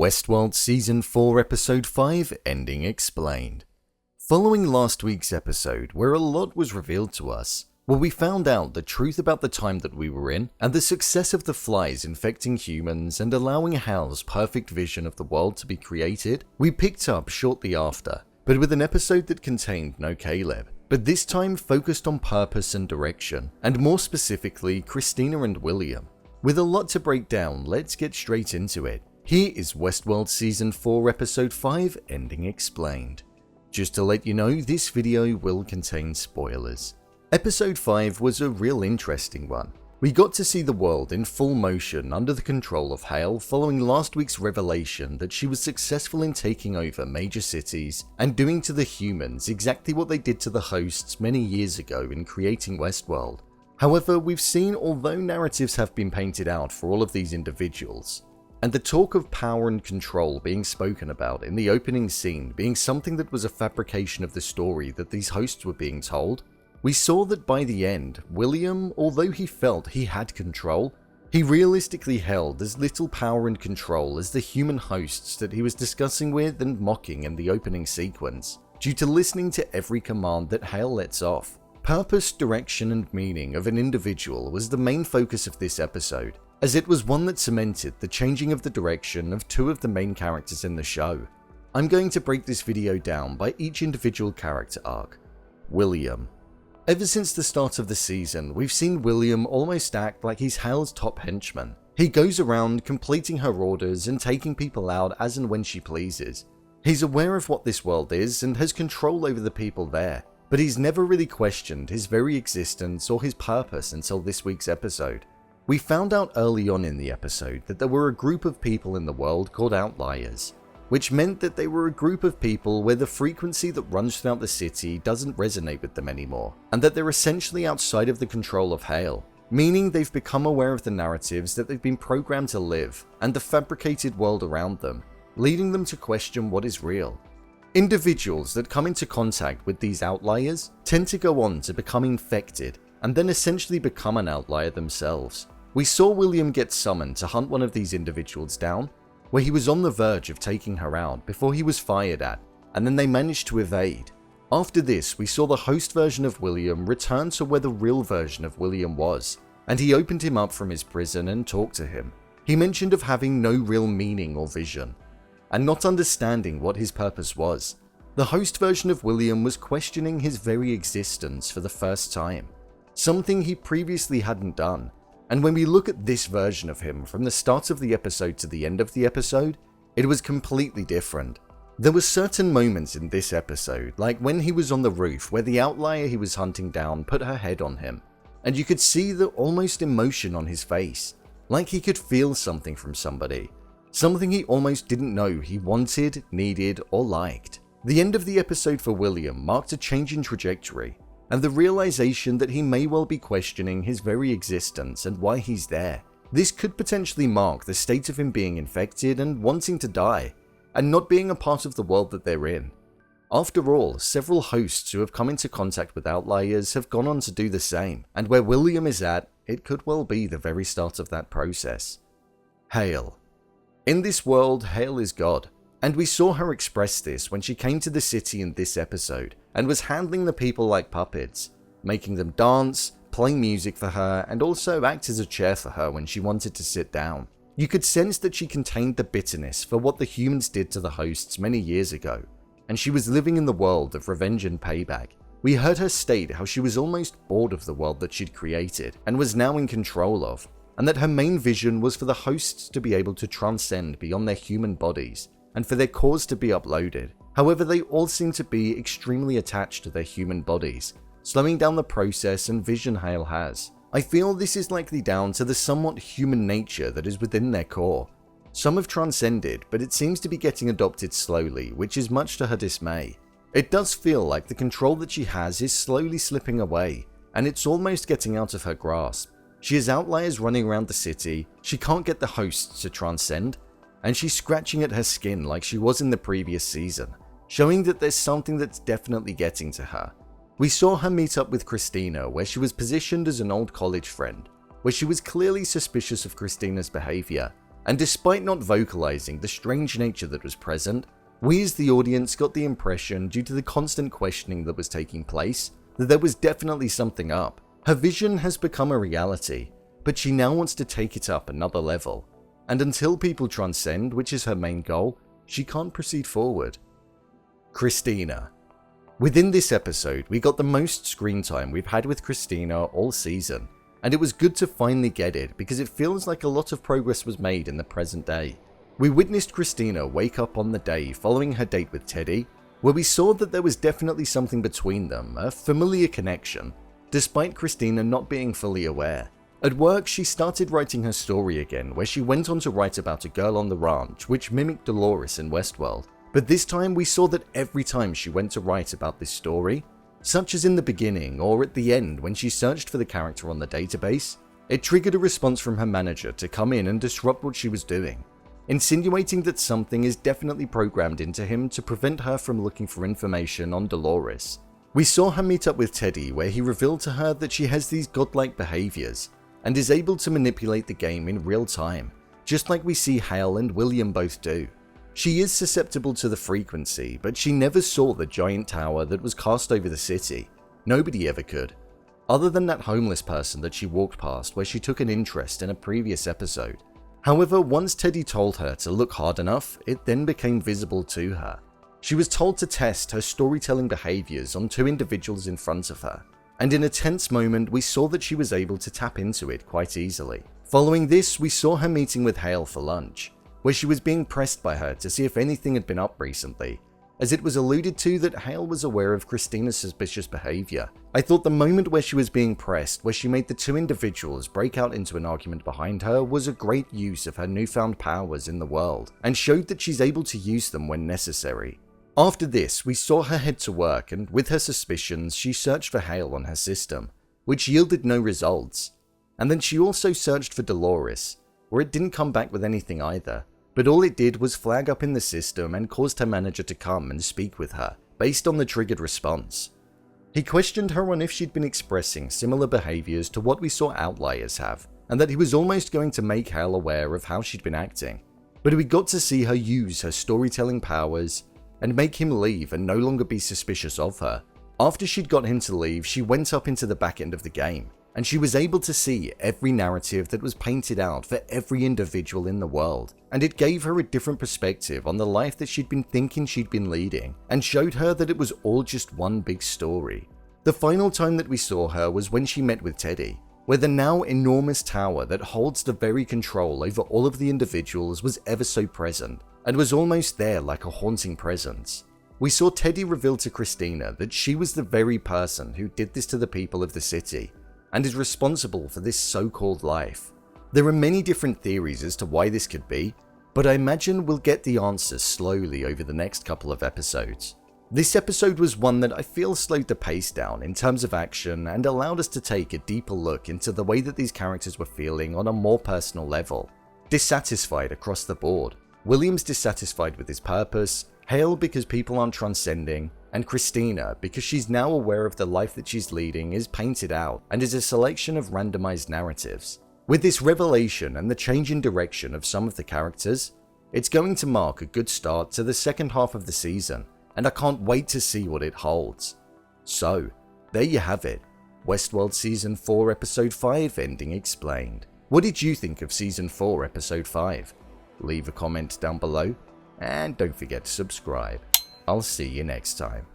Westworld Season 4 Episode 5 Ending Explained. Following last week's episode, where a lot was revealed to us, where we found out the truth about the time that we were in and the success of the flies infecting humans and allowing Hale's perfect vision of the world to be created, we picked up shortly after, but with an episode that contained no Caleb, but this time focused on purpose and direction, and more specifically Christina and William. With a lot to break down, let's get straight into it. Here is Westworld Season 4 Episode 5 Ending Explained. Just to let you know, this video will contain spoilers. Episode 5 was a real interesting one. We got to see the world in full motion under the control of Hale following last week's revelation that she was successful in taking over major cities and doing to the humans exactly what they did to the hosts many years ago in creating Westworld. However, we've seen although narratives have been painted out for all of these individuals, and the talk of power and control being spoken about in the opening scene being something that was a fabrication of the story that these hosts were being told, we saw that by the end, William, although he felt he had control, he realistically held as little power and control as the human hosts that he was discussing with and mocking in the opening sequence, due to listening to every command that Hale lets off. Purpose, direction, and meaning of an individual was the main focus of this episode, as it was one that cemented the changing of the direction of two of the main characters in the show. I'm going to break this video down by each individual character arc. William. Ever since the start of the season, we've seen William almost act like he's Hale's top henchman. He goes around completing her orders and taking people out as and when she pleases. He's aware of what this world is and has control over the people there, but he's never really questioned his very existence or his purpose until this week's episode. We found out early on in the episode that there were a group of people in the world called outliers, which meant that they were a group of people where the frequency that runs throughout the city doesn't resonate with them anymore, and that they're essentially outside of the control of Hale, meaning they've become aware of the narratives that they've been programmed to live and the fabricated world around them, leading them to question what is real. Individuals that come into contact with these outliers tend to go on to become infected and then essentially become an outlier themselves. We saw William get summoned to hunt one of these individuals down, where he was on the verge of taking her out before he was fired at, and then they managed to evade. After this, we saw the host version of William return to where the real version of William was, and he opened him up from his prison and talked to him. He mentioned of having no real meaning or vision, and not understanding what his purpose was. The host version of William was questioning his very existence for the first time, something he previously hadn't done. And when we look at this version of him from the start of the episode to the end of the episode, it was completely different. There were certain moments in this episode, like when he was on the roof where the outlier he was hunting down put her head on him, and you could see the almost emotion on his face, like he could feel something from somebody, something he almost didn't know he wanted, needed, or liked. The end of the episode for William marked a change in trajectory, and the realization that he may well be questioning his very existence and why he's there. This could potentially mark the state of him being infected and wanting to die, and not being a part of the world that they're in. After all, several hosts who have come into contact with outliers have gone on to do the same, and where William is at, it could well be the very start of that process. Hale. In this world, Hale is God, and we saw her express this when she came to the city in this episode, and was handling the people like puppets, making them dance, play music for her, and also act as a chair for her when she wanted to sit down. You could sense that she contained the bitterness for what the humans did to the hosts many years ago, and she was living in the world of revenge and payback. We heard her state how she was almost bored of the world that she'd created, and was now in control of, and that her main vision was for the hosts to be able to transcend beyond their human bodies, and for their cores to be uploaded. However, they all seem to be extremely attached to their human bodies, slowing down the process and vision Hale has. I feel this is likely down to the somewhat human nature that is within their core. Some have transcended, but it seems to be getting adopted slowly, which is much to her dismay. It does feel like the control that she has is slowly slipping away, and it's almost getting out of her grasp. She has outliers running around the city, she can't get the hosts to transcend, and she's scratching at her skin like she was in the previous season, showing that there's something that's definitely getting to her. We saw her meet up with Christina, where she was positioned as an old college friend, where she was clearly suspicious of Christina's behavior, And despite not vocalizing the strange nature that was present, we as the audience got the impression, due to the constant questioning that was taking place, that there was definitely something up. Her vision has become a reality, but she now wants to take it up another level. And until people transcend, which is her main goal, she can't proceed forward. Christina. Within this episode, we got the most screen time we've had with Christina all season, and it was good to finally get it because it feels like a lot of progress was made in the present day. We witnessed Christina wake up on the day following her date with Teddy, where we saw that there was definitely something between them, a familiar connection, despite Christina not being fully aware. At work, she started writing her story again, where she went on to write about a girl on the ranch which mimicked Dolores in Westworld. But this time we saw that every time she went to write about this story, such as in the beginning or at the end when she searched for the character on the database, it triggered a response from her manager to come in and disrupt what she was doing, insinuating that something is definitely programmed into him to prevent her from looking for information on Dolores. We saw her meet up with Teddy, where he revealed to her that she has these godlike behaviors and is able to manipulate the game in real time, just like we see Hale and William both do. She is susceptible to the frequency, but she never saw the giant tower that was cast over the city. Nobody ever could, other than that homeless person that she walked past where she took an interest in a previous episode. However, once Teddy told her to look hard enough, it then became visible to her. She was told to test her storytelling behaviors on two individuals in front of her, and in a tense moment we saw that she was able to tap into it quite easily. Following this, we saw her meeting with Hale for lunch, where she was being pressed by her to see if anything had been up recently, as it was alluded to that Hale was aware of Christina's suspicious behavior. I thought the moment where she was being pressed, where she made the two individuals break out into an argument behind her, was a great use of her newfound powers in the world, and showed that she's able to use them when necessary. After this, we saw her head to work, and with her suspicions, she searched for Hale on her system, which yielded no results. And then she also searched for Dolores, where it didn't come back with anything either. But all it did was flag up in the system and caused her manager to come and speak with her, based on the triggered response. He questioned her on if she'd been expressing similar behaviors to what we saw outliers have, and that he was almost going to make Hale aware of how she'd been acting. But we got to see her use her storytelling powers and make him leave and no longer be suspicious of her. After she'd got him to leave, she went up into the back end of the game, and she was able to see every narrative that was painted out for every individual in the world, and it gave her a different perspective on the life that she'd been thinking she'd been leading, and showed her that it was all just one big story. The final time that we saw her was when she met with Teddy, where the now enormous tower that holds the very control over all of the individuals was ever so present, and was almost there like a haunting presence. We saw Teddy reveal to Christina that she was the very person who did this to the people of the city, and is responsible for this so-called life. There are many different theories as to why this could be, but I imagine we'll get the answers slowly over the next couple of episodes. This episode was one that I feel slowed the pace down in terms of action and allowed us to take a deeper look into the way that these characters were feeling on a more personal level. Dissatisfied across the board. William's dissatisfied with his purpose, Hale because people aren't transcending, and Christina because she's now aware of the life that she's leading is painted out and is a selection of randomized narratives. With this revelation and the change in direction of some of the characters, it's going to mark a good start to the second half of the season, and I can't wait to see what it holds. So, there you have it, Westworld Season 4 Episode 5 Ending Explained. What did you think of Season 4 Episode 5? Leave a comment down below, and don't forget to subscribe. I'll see you next time.